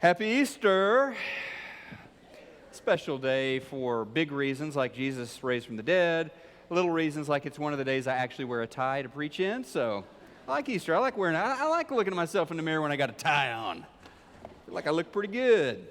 Happy Easter! Special day for big reasons like Jesus raised from the dead, little reasons like it's one of the days I actually wear a tie to preach in, so I like Easter. I like wearing it. I like looking at myself in the mirror when I got a tie on. I feel like I look pretty good.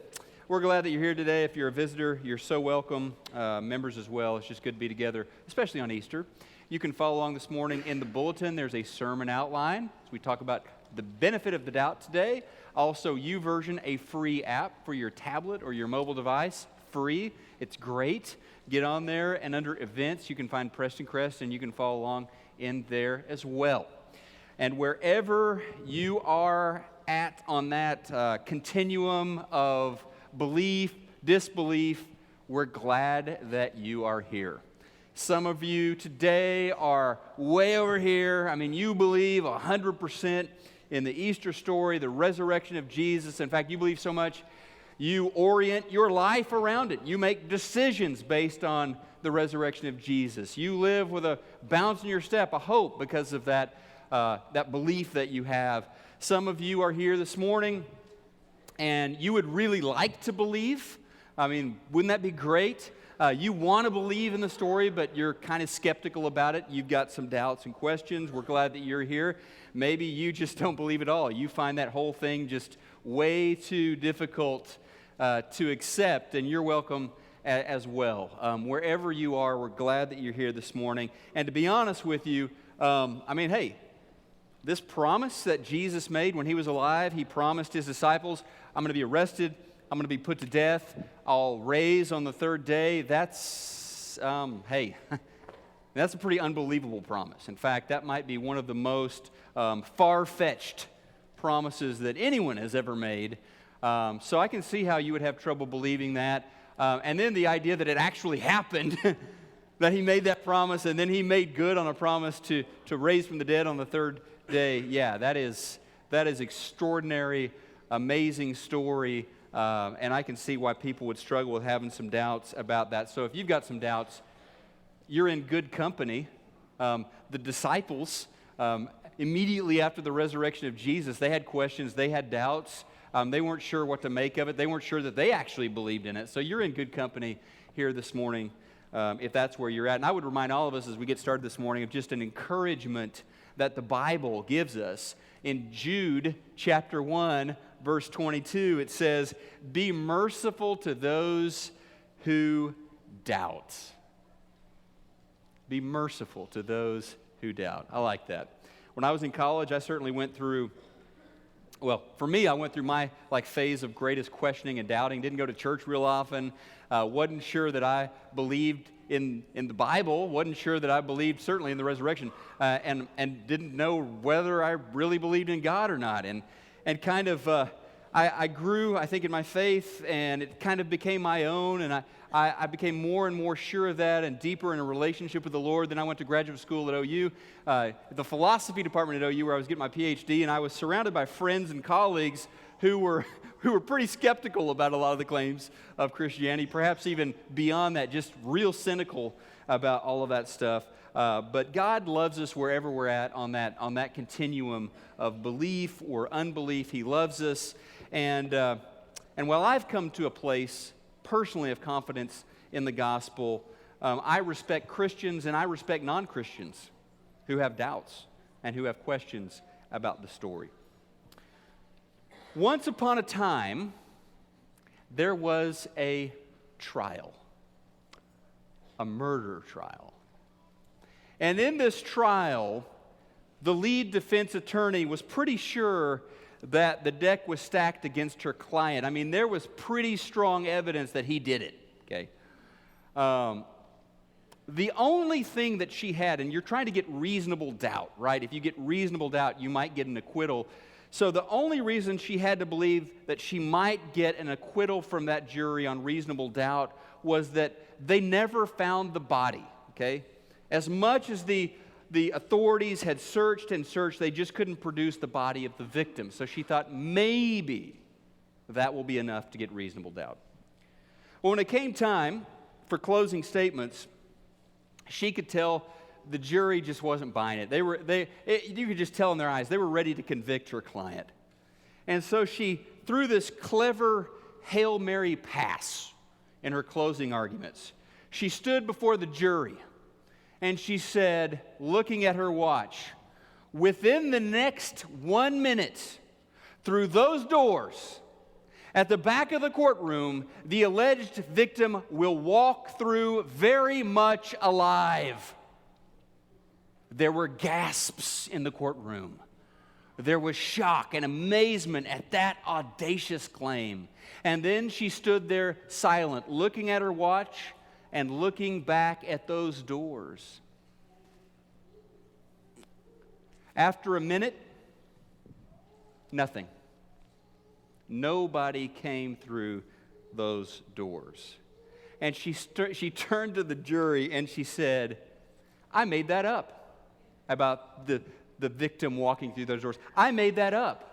We're glad that you're here today. If you're a visitor, you're so welcome. Members as well. It's just good to be together, especially on Easter. You can follow along this morning in the bulletin. There's a sermon outline as we talk about the benefit of the doubt today. Also, YouVersion, a free app for your tablet or your mobile device. Free. It's great. Get on there, and under events, you can find Prestoncrest, and you can follow along in there as well. And wherever you are at on that continuum of belief, disbelief, we're glad that you are here. Some of you today are way over here. I mean, you believe 100% in the Easter story, the resurrection of Jesus. In fact, you believe so much, you orient your life around it. You make decisions based on the resurrection of Jesus. You live with a bounce in your step, a hope because of that belief that you have. Some of you are here this morning, and you would really like to believe. I mean, wouldn't that be great? You want to believe in the story, but you're kind of skeptical about it. You've got some doubts and questions. We're glad that you're here. Maybe you just don't believe at all. You find that whole thing just way too difficult to accept, and you're welcome as well. Wherever you are, we're glad that you're here this morning. And to be honest with you, hey, this promise that Jesus made when he was alive, he promised his disciples, I'm going to be arrested, I'm going to be put to death, I'll raise on the third day. That's a pretty unbelievable promise. In fact, that might be one of the most far-fetched promises that anyone has ever made. So I can see how you would have trouble believing that. And then the idea that it actually happened, that he made that promise, and then he made good on a promise to raise from the dead on the third day. Yeah, that is extraordinary, amazing story. And I can see why people would struggle with having some doubts about that. So if you've got some doubts, you're in good company. The disciples, immediately after the resurrection of Jesus, they had questions, they had doubts. They weren't sure what to make of it. They weren't sure that they actually believed in it. So you're in good company here this morning if that's where you're at. And I would remind all of us as we get started this morning of just an encouragement that the Bible gives us. In Jude chapter 1, verse 22, it says, "Be merciful to those who doubt." Be merciful to those who doubt. I like that. When I was in college, I certainly went through, for me, I went through my phase of greatest questioning and doubting. Didn't go to church real often. Wasn't sure that I believed in the Bible. Wasn't sure that I believed certainly in the resurrection, and didn't know whether I really believed in God or not. And kind of, I grew, I think, in my faith, and it kind of became my own, and I became more and more sure of that and deeper in a relationship with the Lord. Then I went to graduate school at OU, the philosophy department at OU, where I was getting my PhD, and I was surrounded by friends and colleagues who were pretty skeptical about a lot of the claims of Christianity, perhaps even beyond that, just real cynical about all of that stuff. But God loves us wherever we're at on that continuum of belief or unbelief. He loves us. And while I've come to a place personally of confidence in the gospel, I respect Christians and I respect non-Christians who have doubts and who have questions about the story. Once upon a time, there was a trial, a murder trial. And in this trial, the lead defense attorney was pretty sure that the deck was stacked against her client. I mean, there was pretty strong evidence that he did it, okay? The only thing that she had, and you're trying to get reasonable doubt, right? If you get reasonable doubt, you might get an acquittal. So the only reason she had to believe that she might get an acquittal from that jury on reasonable doubt was that they never found the body, okay? As much as the authorities had searched and searched, they just couldn't produce the body of the victim. So she thought maybe that will be enough to get reasonable doubt. Well, when it came time for closing statements, she could tell the jury just wasn't buying it. You could just tell in their eyes, they were ready to convict her client. And so she threw this clever Hail Mary pass in her closing arguments. She stood before the jury and she said, looking at her watch, within the next 1 minute, through those doors, at the back of the courtroom, the alleged victim will walk through very much alive. There were gasps in the courtroom. There was shock and amazement at that audacious claim. And then she stood there silent, looking at her watch and looking back at those doors. After a minute, nothing. Nobody came through those doors. And she turned to the jury and she said, I made that up about the victim walking through those doors. I made that up.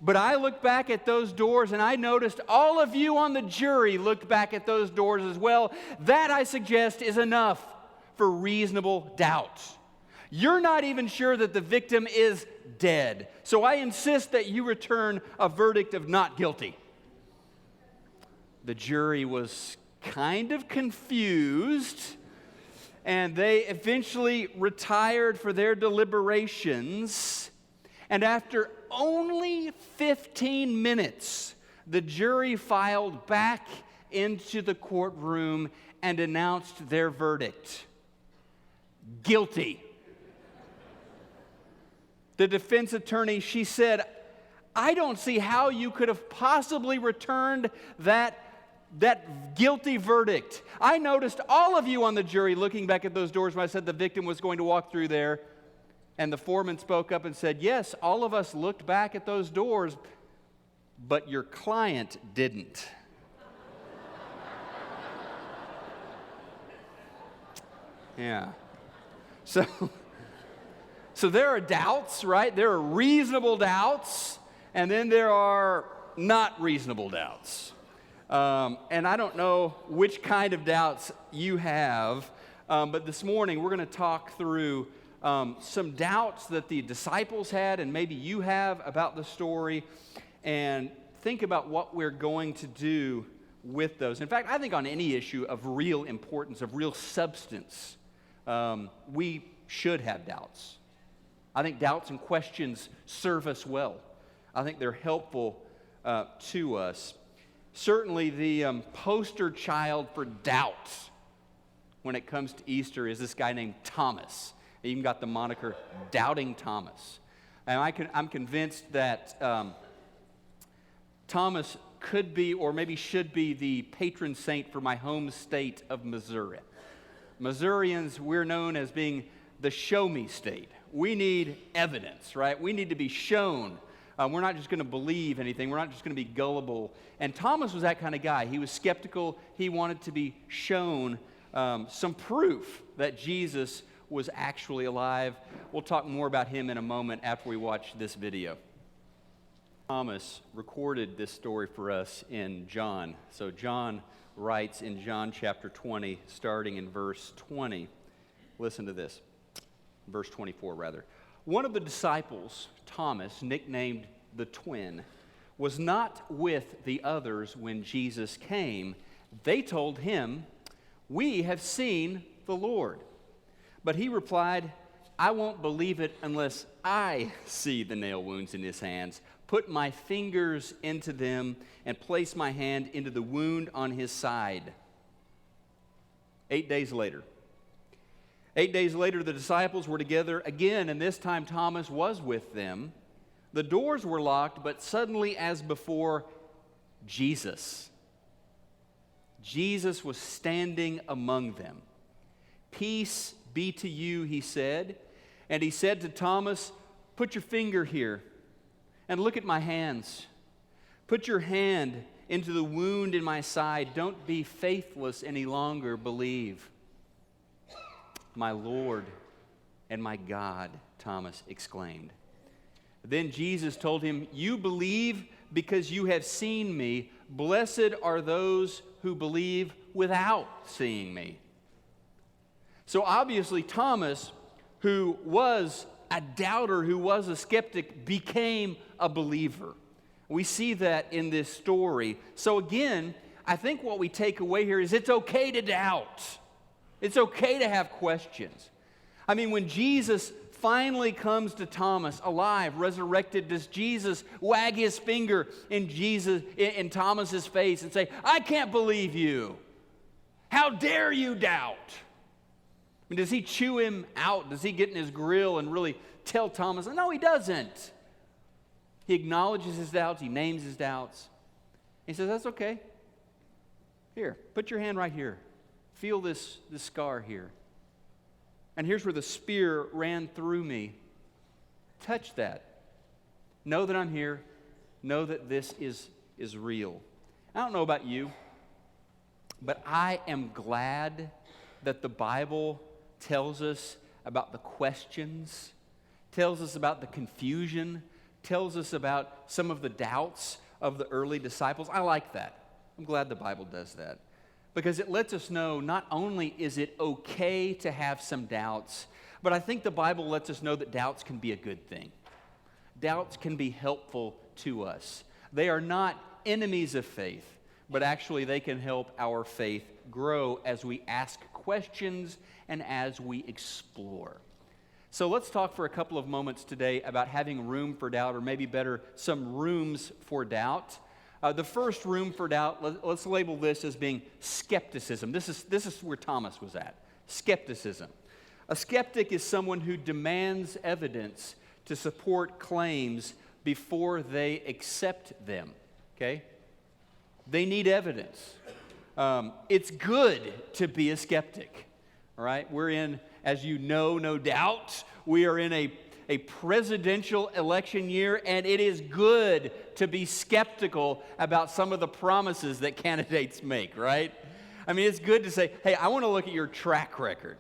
But I looked back at those doors and I noticed all of you on the jury looked back at those doors as well. That, I suggest, is enough for reasonable doubt. You're not even sure that the victim is dead. So I insist that you return a verdict of not guilty. The jury was kind of confused, and they eventually retired for their deliberations. And after only 15 minutes, the jury filed back into the courtroom and announced their verdict. Guilty. The defense attorney, she said, I don't see how you could have possibly returned that guilty verdict. I noticed all of you on the jury looking back at those doors when I said the victim was going to walk through there. And the foreman spoke up and said, yes, all of us looked back at those doors, but your client didn't. Yeah. So there are doubts, right? There are reasonable doubts, and then there are not reasonable doubts. And I don't know which kind of doubts you have, but this morning we're going to talk through some doubts that the disciples had and maybe you have about the story, and think about what we're going to do with those. In fact, I think on any issue of real importance, of real substance, we should have doubts. I think doubts and questions serve us well. I think they're helpful to us. Certainly the poster child for doubt when it comes to Easter is this guy named Thomas. He even got the moniker Doubting Thomas. And I'm convinced that Thomas could be, or maybe should be, the patron saint for my home state of Missouri. Missourians, we're known as being the show me state. We need evidence, right? We need to be shown. We're not just going to believe anything. We're not just going to be gullible. And Thomas was that kind of guy. He was skeptical. He wanted to be shown some proof that Jesus was actually alive. We'll talk more about him in a moment after we watch this video. Thomas recorded this story for us in John. So John writes in John chapter 20, starting in verse 20. Listen to this. Verse 24, rather. One of the disciples, Thomas, nicknamed the twin, was not with the others when Jesus came. They told him, "We have seen the Lord." But he replied, "I won't believe it unless I see the nail wounds in his hands, put my fingers into them, and place my hand into the wound on his side." 8 days later, the disciples were together again, and this time Thomas was with them. The doors were locked, but suddenly, as before, Jesus was standing among them. "Peace be to you," he said. And he said to Thomas, "Put your finger here and look at my hands. Put your hand into the wound in my side. Don't be faithless any longer, believe." "My Lord and my God," Thomas exclaimed. Then Jesus told him, "You believe because you have seen me. Blessed are those who believe without seeing me." So obviously Thomas, who was a doubter, who was a skeptic, became a believer. We see that in this story. So again, I think what we take away here is it's okay to doubt. It's okay to have questions. I mean, when Jesus finally comes to Thomas alive, resurrected, does Jesus wag his finger in Thomas's face and say, "I can't believe you. How dare you doubt?" I mean, does he chew him out? Does he get in his grill and really tell Thomas? No, he doesn't. He acknowledges his doubts. He names his doubts. He says, "That's okay. Here, put your hand right here. Feel this scar here. And here's where the spear ran through me. Touch that. Know that I'm here. Know that this is real." I don't know about you, but I am glad that the Bible tells us about the questions, tells us about the confusion, tells us about some of the doubts of the early disciples. I like that. I'm glad the Bible does that, because it lets us know not only is it okay to have some doubts, but I think the Bible lets us know that doubts can be a good thing. Doubts can be helpful to us. They are not enemies of faith, but actually they can help our faith grow as we ask questions and as we explore. So let's talk for a couple of moments today about having room for doubt, or maybe better, some rooms for doubt. The first room for doubt, let's label this as being skepticism. This is where Thomas was at, skepticism. A skeptic is someone who demands evidence to support claims before they accept them, okay? They need evidence. It's good to be a skeptic, all right? We're in, as you know, no doubt, we are in a presidential election year, and it is good to be skeptical about some of the promises that candidates make, right? I mean, it's good to say, hey, I want to look at your track record.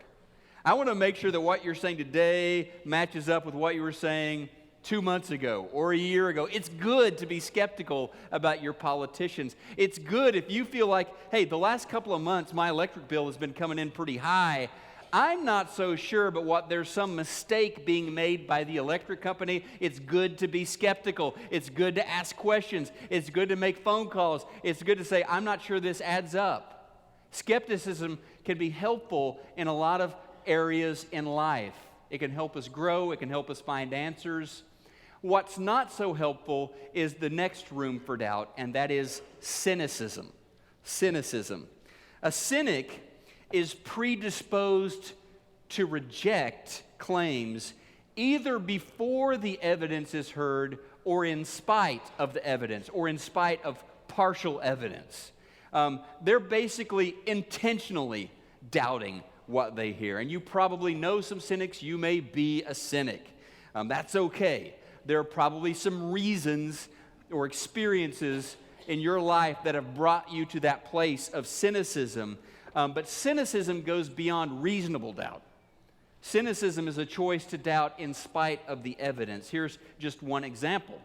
I want to make sure that what you're saying today matches up with what you were saying 2 months ago or a year ago. It's good to be skeptical about your politicians. It's good if you feel like, hey, the last couple of months my electric bill has been coming in pretty high. I'm not so sure, but what there's some mistake being made by the electric company. It's good to be skeptical. It's good to ask questions. It's good to make phone calls. It's good to say, I'm not sure this adds up. Skepticism can be helpful in a lot of areas in life. It can help us grow. It can help us find answers. What's not so helpful is the next room for doubt, and that is cynicism. Cynicism. A cynic is predisposed to reject claims either before the evidence is heard or in spite of the evidence or in spite of partial evidence. They're basically intentionally doubting what they hear. And you probably know some cynics. You may be a cynic. That's okay. There are probably some reasons or experiences in your life that have brought you to that place of cynicism. But cynicism goes beyond reasonable doubt. Cynicism is a choice to doubt in spite of the evidence. Here's just one example.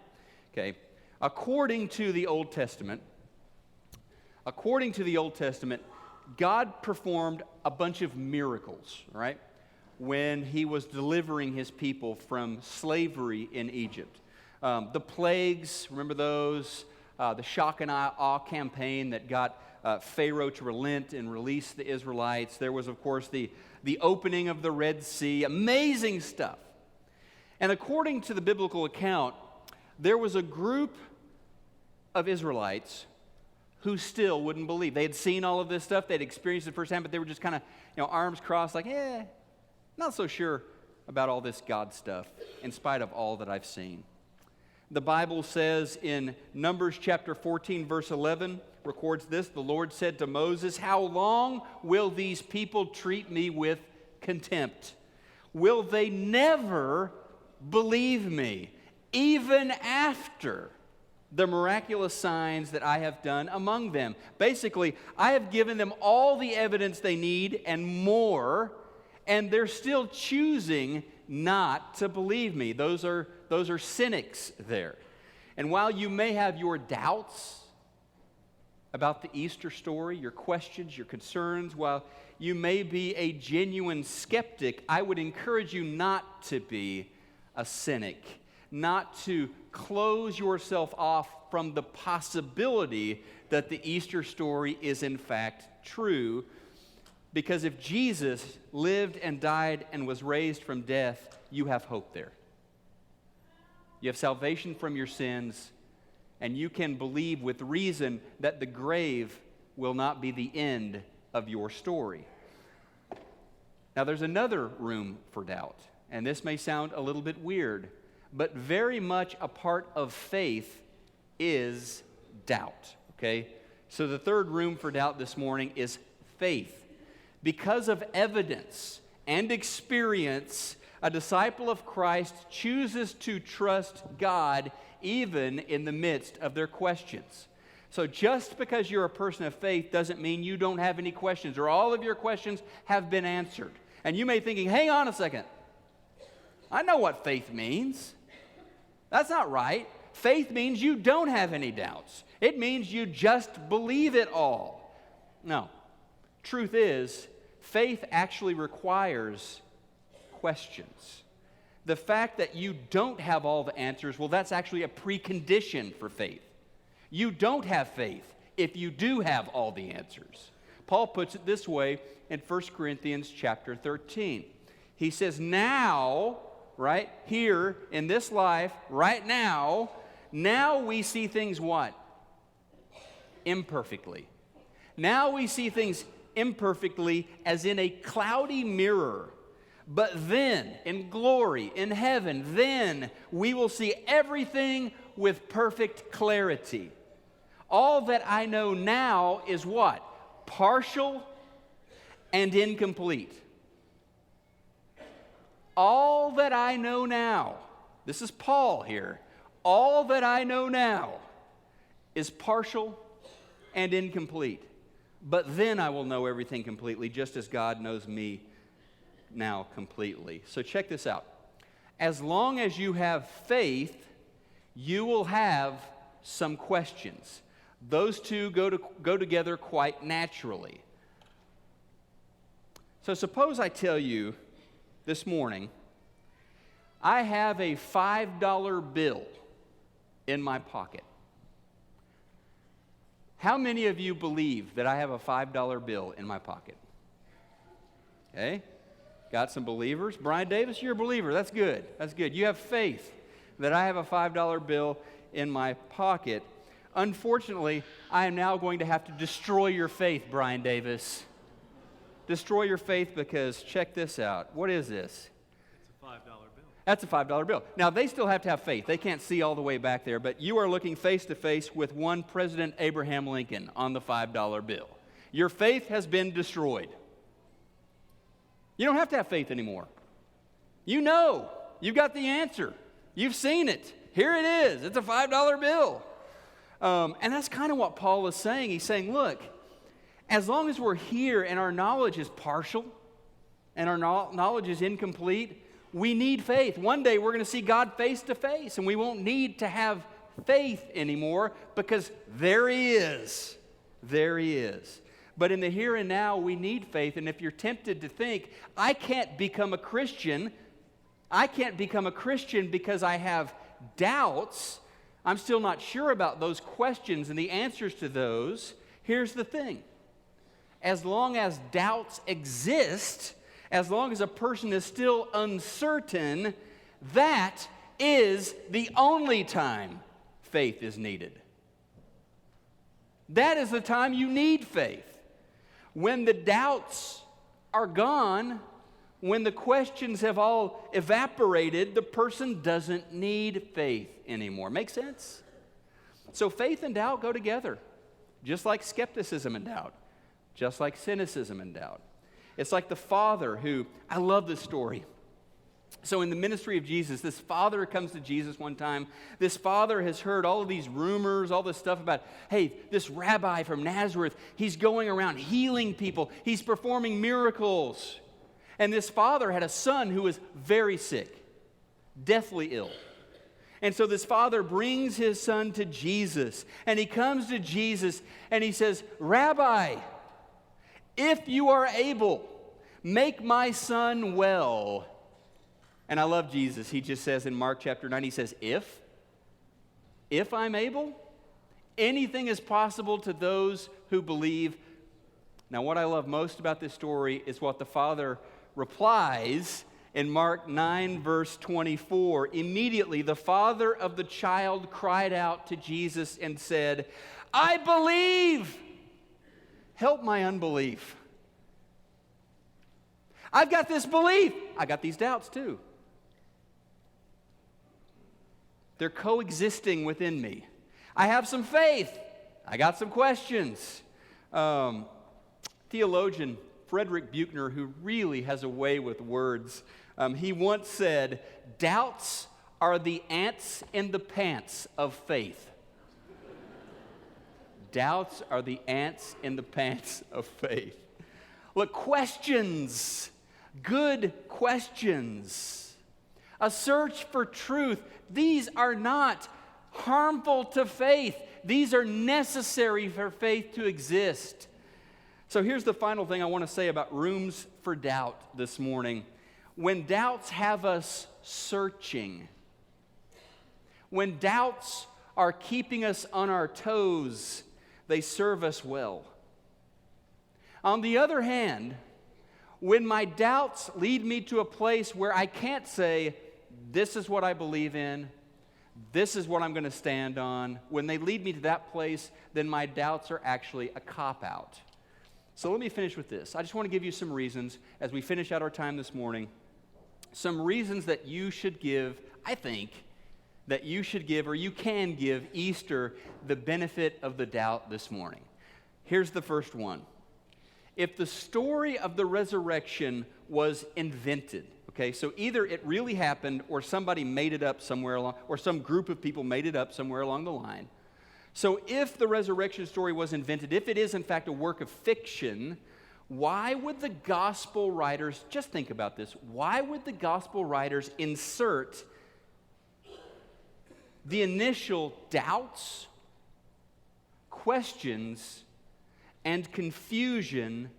Okay, according to the Old Testament, God performed a bunch of miracles, right? When he was delivering his people from slavery in Egypt. The plagues, remember those? The shock and awe campaign that got Pharaoh to relent and release the Israelites. There was, of course, the opening of the Red Sea. Amazing stuff. And according to the biblical account, there was a group of Israelites who still wouldn't believe. They had seen all of this stuff. They'd experienced it firsthand, but they were just kind of, arms crossed like, not so sure about all this God stuff in spite of all that I've seen. The Bible says in Numbers chapter 14, verse 11, records this: the Lord said to Moses, "How long will these people treat me with contempt? Will they never believe me, even after the miraculous signs that I have done among them?" Basically, I have given them all the evidence they need and more, and they're still choosing not to believe me. Those are cynics there. And while you may have your doubts about the Easter story, your questions, your concerns, while you may be a genuine skeptic, I would encourage you not to be a cynic. not to close yourself off from the possibility that the Easter story is in fact true. Because if Jesus lived and died and was raised from death, you have hope there. You have salvation from your sins, and you can believe with reason that the grave will not be the end of your story. Now, there's another room for doubt, and this may sound a little bit weird, but very much a part of faith is doubt, okay? So the third room for doubt this morning is faith. Because of evidence and experience, a disciple of Christ chooses to trust God even in the midst of their questions. So just because you're a person of faith doesn't mean you don't have any questions or all of your questions have been answered. And you may be thinking, hang on a second. I know what faith means. That's not right. Faith means you don't have any doubts. It means you just believe it all. No. Truth is, faith actually requires questions. The fact that you don't have all the answers, well, that's actually a precondition for faith. You don't have faith if you do have all the answers. Paul puts it this way in 1 Corinthians chapter 13. He says, now, right here in this life, right now we see things what? Imperfectly. Now we see things imperfectly as in a cloudy mirror. But then, in glory, in heaven, then we will see everything with perfect clarity. All that I know now is what? Partial and incomplete. All that I know now, this is Paul here, all that I know now is partial and incomplete. But then I will know everything completely, just as God knows me now completely. So check this out. As long as you have faith, you will have some questions. Those two go together quite naturally. So suppose I tell you this morning, I have a $5 bill in my pocket. How many of you believe that I have a $5 bill in my pocket? Okay, got some believers. Brian Davis, you're a believer. That's good. That's good. You have faith that I have a $5 bill in my pocket. Unfortunately, I am now going to have to destroy your faith, Brian Davis. Destroy your faith because check this out. What is this? It's a $5 bill. That's a $5 bill. Now, they still have to have faith. They can't see all the way back there, but you are looking face to face with one President Abraham Lincoln on the $5 bill. Your faith has been destroyed. You don't have to have faith anymore. You know. You've got the answer. You've seen it. Here it is. It's a $5 bill. And that's kind of what Paul is saying. He's saying, look, as long as we're here and our knowledge is partial and our knowledge is incomplete, we need faith. One day we're going to see God face to face, and we won't need to have faith anymore because there He is. There He is. But in the here and now, we need faith. And if you're tempted to think, I can't become a Christian because I have doubts, I'm still not sure about those questions and the answers to those, here's the thing. As long as doubts exist, as long as a person is still uncertain, that is the only time faith is needed. That is the time you need faith. When the doubts are gone, when the questions have all evaporated, the person doesn't need faith anymore. Make sense? So faith and doubt go together, just like skepticism and doubt, just like cynicism and doubt. It's like the father who, I love this story. So in the ministry of Jesus, this father comes to Jesus one time. This father has heard all of these rumors, all this stuff about, hey, this rabbi from Nazareth, he's going around healing people. He's performing miracles. And this father had a son who was very sick, deathly ill. And so this father brings his son to Jesus. And he comes to Jesus and he says, Rabbi, if you are able, make my son well. And I love Jesus. He just says in Mark chapter 9, he says, if I'm able, anything is possible to those who believe. Now, what I love most about this story is what the Father replies in Mark 9, verse 24. Immediately, the father of the child cried out to Jesus and said, I believe. Help my unbelief. I've got this belief. I got these doubts too. They're coexisting within me. I have some faith. I got some questions. Theologian Frederick Buechner, who really has a way with words, he once said, doubts are the ants in the pants of faith. Doubts are the ants in the pants of faith. Look, questions, good questions, a search for truth, these are not harmful to faith. These are necessary for faith to exist. So here's the final thing I want to say about rooms for doubt this morning. When doubts have us searching, when doubts are keeping us on our toes, they serve us well. On the other hand, when my doubts lead me to a place where I can't say, this is what I believe in, this is what I'm going to stand on, when they lead me to that place, then my doubts are actually a cop-out. So let me finish with this. I just want to give you some reasons as we finish out our time this morning, some reasons that you should give, I think, that you should give or you can give Easter the benefit of the doubt this morning. Here's the first one. If the story of the resurrection was invented, okay, so either it really happened or somebody made it up somewhere along, or some group of people made it up somewhere along the line. So if the resurrection story was invented, if it is in fact a work of fiction, why would the gospel writers, just think about this, why would the gospel writers insert the initial doubts, questions, and confusion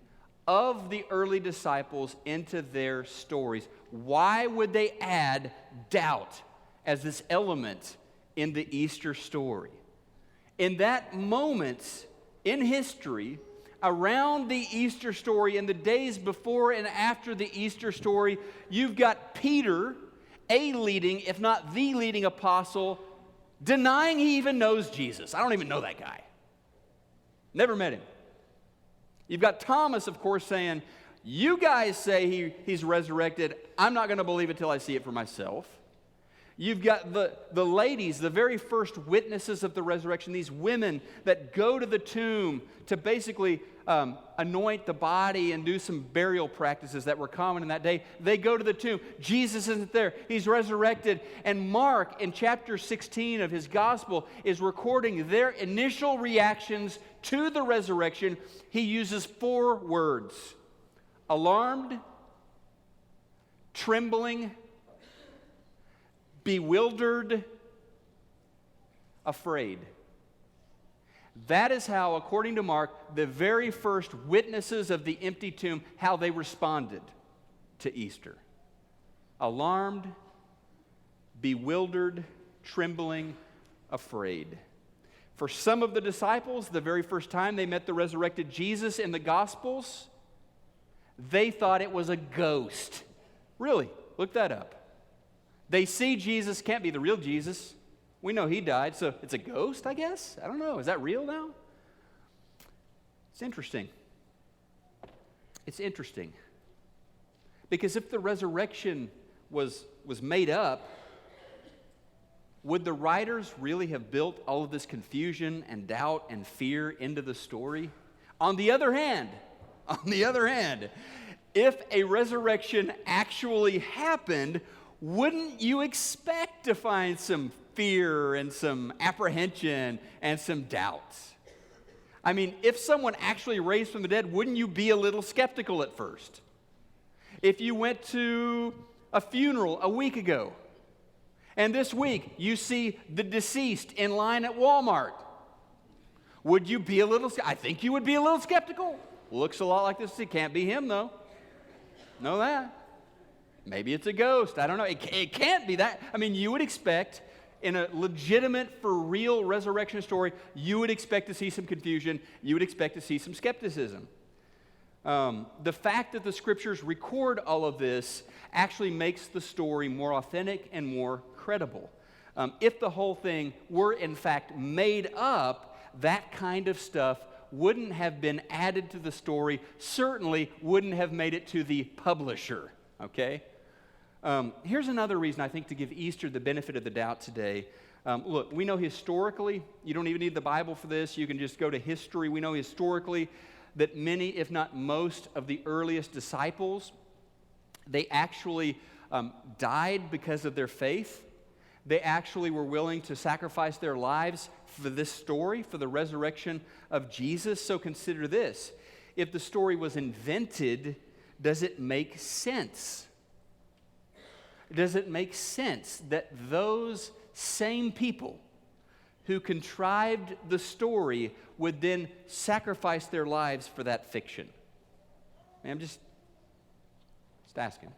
of the early disciples into their stories? Why would they add doubt as this element in the Easter story? In that moment in history, around the Easter story, in the days before and after the Easter story, you've got Peter, a leading, if not the leading apostle, denying he even knows Jesus. I don't even know that guy. Never met him. You've got Thomas, of course, saying, you guys say he's resurrected. I'm not going to believe it till I see it for myself. You've got the ladies, the very first witnesses of the resurrection, these women that go to the tomb to basically anoint the body and do some burial practices that were common in that day. They go to the tomb. Jesus isn't there. He's resurrected. And Mark, in chapter 16 of his gospel, is recording their initial reactions to the resurrection. He uses 4 words: alarmed, trembling, bewildered, afraid. That is how, according to Mark, the very first witnesses of the empty tomb, how they responded to Easter. Alarmed, bewildered, trembling, afraid. For some of the disciples, the very first time they met the resurrected Jesus in the Gospels, they thought it was a ghost. Really, look that up. They see Jesus, can't be the real Jesus. We know he died, so it's a ghost, I guess? I don't know. Is that real now? It's interesting. It's interesting. Because if the resurrection was made up, would the writers really have built all of this confusion and doubt and fear into the story? On the other hand, if a resurrection actually happened, wouldn't you expect to find some fear and some apprehension and some doubts? I mean, if someone actually raised from the dead, wouldn't you be a little skeptical at first? If you went to a funeral a week ago, and this week you see the deceased in line at Walmart, would you be a little, I think you would be a little skeptical. Looks a lot like this. It can't be him, though. Know that. Maybe it's a ghost. I don't know. It can't be that. I mean, you would expect in a legitimate, for real resurrection story, you would expect to see some confusion. You would expect to see some skepticism. The fact that the scriptures record all of this actually makes the story more authentic and more credible. If the whole thing were in fact made up, that kind of stuff wouldn't have been added to the story, certainly wouldn't have made it to the publisher, okay? Here's another reason I think to give Easter the benefit of the doubt today. Look, we know historically, you don't even need the Bible for this, you can just go to history. We know historically that many, if not most, of the earliest disciples, they actually died because of their faith. They actually were willing to sacrifice their lives for this story, for the resurrection of Jesus. So consider this. If the story was invented, does it make sense? Does it make sense that those same people who contrived the story would then sacrifice their lives for that fiction? I'm just asking.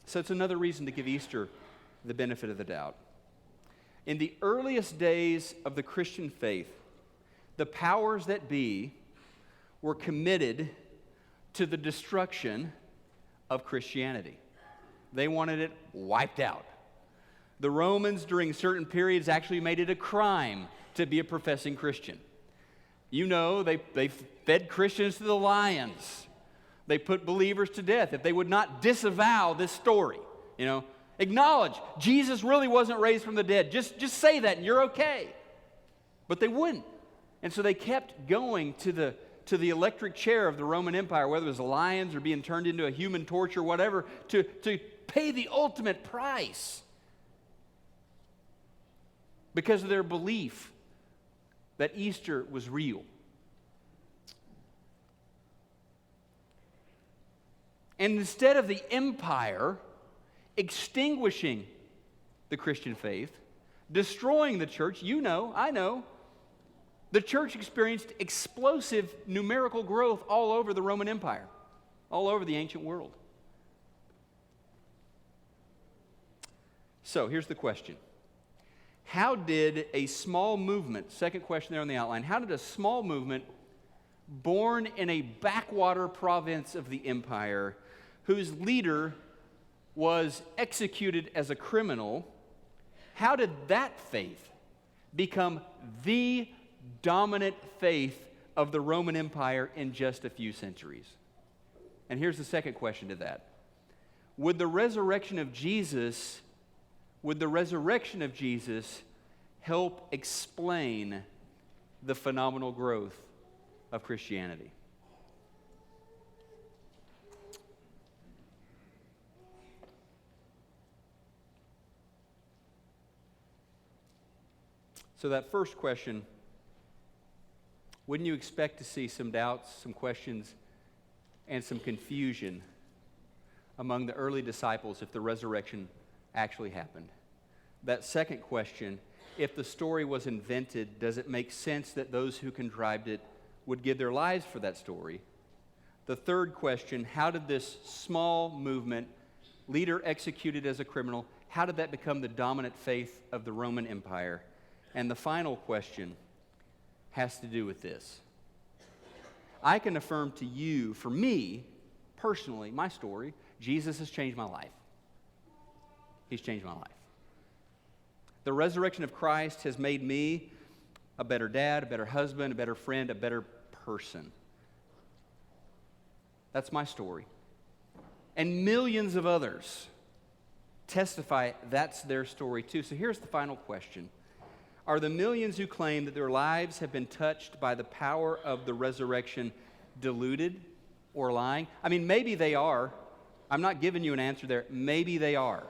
So it's another reason to give Easter the benefit of the doubt. In the earliest days of the Christian faith, the powers that be were committed to the destruction of Christianity. They wanted it wiped out. The Romans, during certain periods, actually made it a crime to be a professing Christian. You know, they fed Christians to the lions. They put believers to death if they would not disavow this story. You know, acknowledge Jesus really wasn't raised from the dead. Just say that and you're okay. But they wouldn't. And so they kept going to the electric chair of the Roman Empire, whether it was the lions or being turned into a human torch or whatever, to pay the ultimate price because of their belief that Easter was real. And instead of the empire extinguishing the Christian faith, destroying the church, you know, I know, the church experienced explosive numerical growth all over the Roman Empire, all over the ancient world. So here's the question. How did a small movement, second question there on the outline, how did a small movement born in a backwater province of the empire, whose leader was executed as a criminal, how did that faith become the dominant faith of the Roman Empire in just a few centuries? And here's the second question to that. Would the resurrection of Jesus help explain the phenomenal growth of Christianity? So that first question, wouldn't you expect to see some doubts, some questions, and some confusion among the early disciples if the resurrection actually happened? That second question, if the story was invented, does it make sense that those who contrived it would give their lives for that story? The third question, how did this small movement, leader executed as a criminal, how did that become the dominant faith of the Roman Empire? And the final question has to do with this. I can affirm to you, for me, personally, my story, Jesus has changed my life. He's changed my life. The resurrection of Christ has made me a better dad, a better husband, a better friend, a better person. That's my story. And millions of others testify that's their story too. So here's the final question. Are the millions who claim that their lives have been touched by the power of the resurrection deluded or lying? I mean, maybe they are. I'm not giving you an answer there. Maybe they are.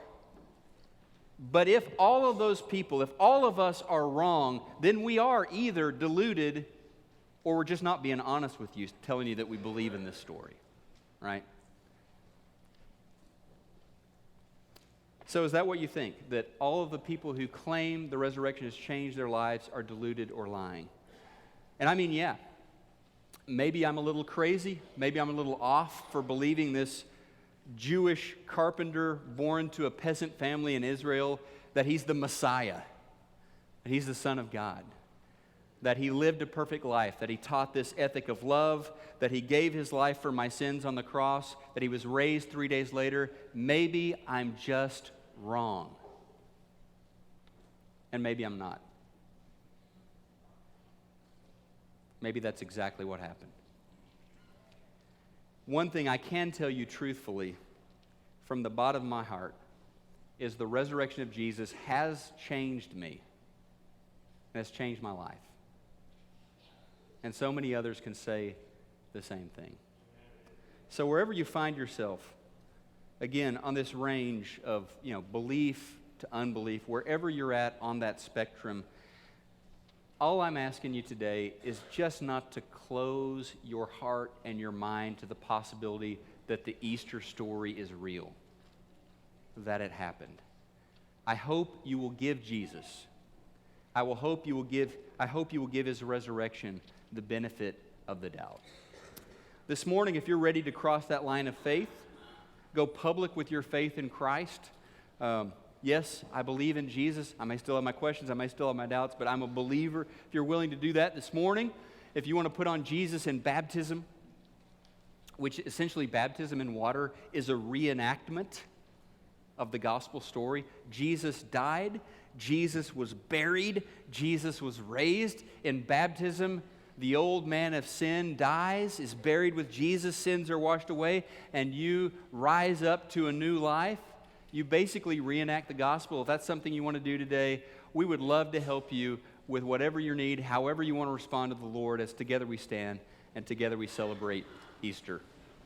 But if all of those people, if all of us are wrong, then we are either deluded or we're just not being honest with you, telling you that we believe in this story, right? So is that what you think? That all of the people who claim the resurrection has changed their lives are deluded or lying? And I mean, yeah. Maybe I'm a little crazy. Maybe I'm a little off for believing this Jewish carpenter born to a peasant family in Israel, that he's the Messiah, that he's the Son of God, that he lived a perfect life, that he taught this ethic of love, that he gave his life for my sins on the cross, that he was raised 3 days later. Maybe I'm just wrong. And maybe I'm not. Maybe that's exactly what happened. One thing I can tell you truthfully from the bottom of my heart is the resurrection of Jesus has changed me, and has changed my life. And so many others can say the same thing. So wherever you find yourself, again, on this range of, belief to unbelief, wherever you're at on that spectrum, all I'm asking you today is just not to close your heart and your mind to the possibility that the Easter story is real, that it happened. I hope you will give Jesus. I hope you will give his resurrection the benefit of the doubt. This morning, if you're ready to cross that line of faith, go public with your faith in Christ. Yes, I believe in Jesus. I may still have my questions. I may still have my doubts, but I'm a believer. If you're willing to do that this morning, if you want to put on Jesus in baptism, which essentially baptism in water is a reenactment of the gospel story. Jesus died. Jesus was buried. Jesus was raised. In baptism, the old man of sin dies, is buried with Jesus. Sins are washed away, and you rise up to a new life. You basically reenact the gospel. If that's something you want to do today, we would love to help you with whatever your need, however you want to respond to the Lord, as together we stand and together we celebrate Easter.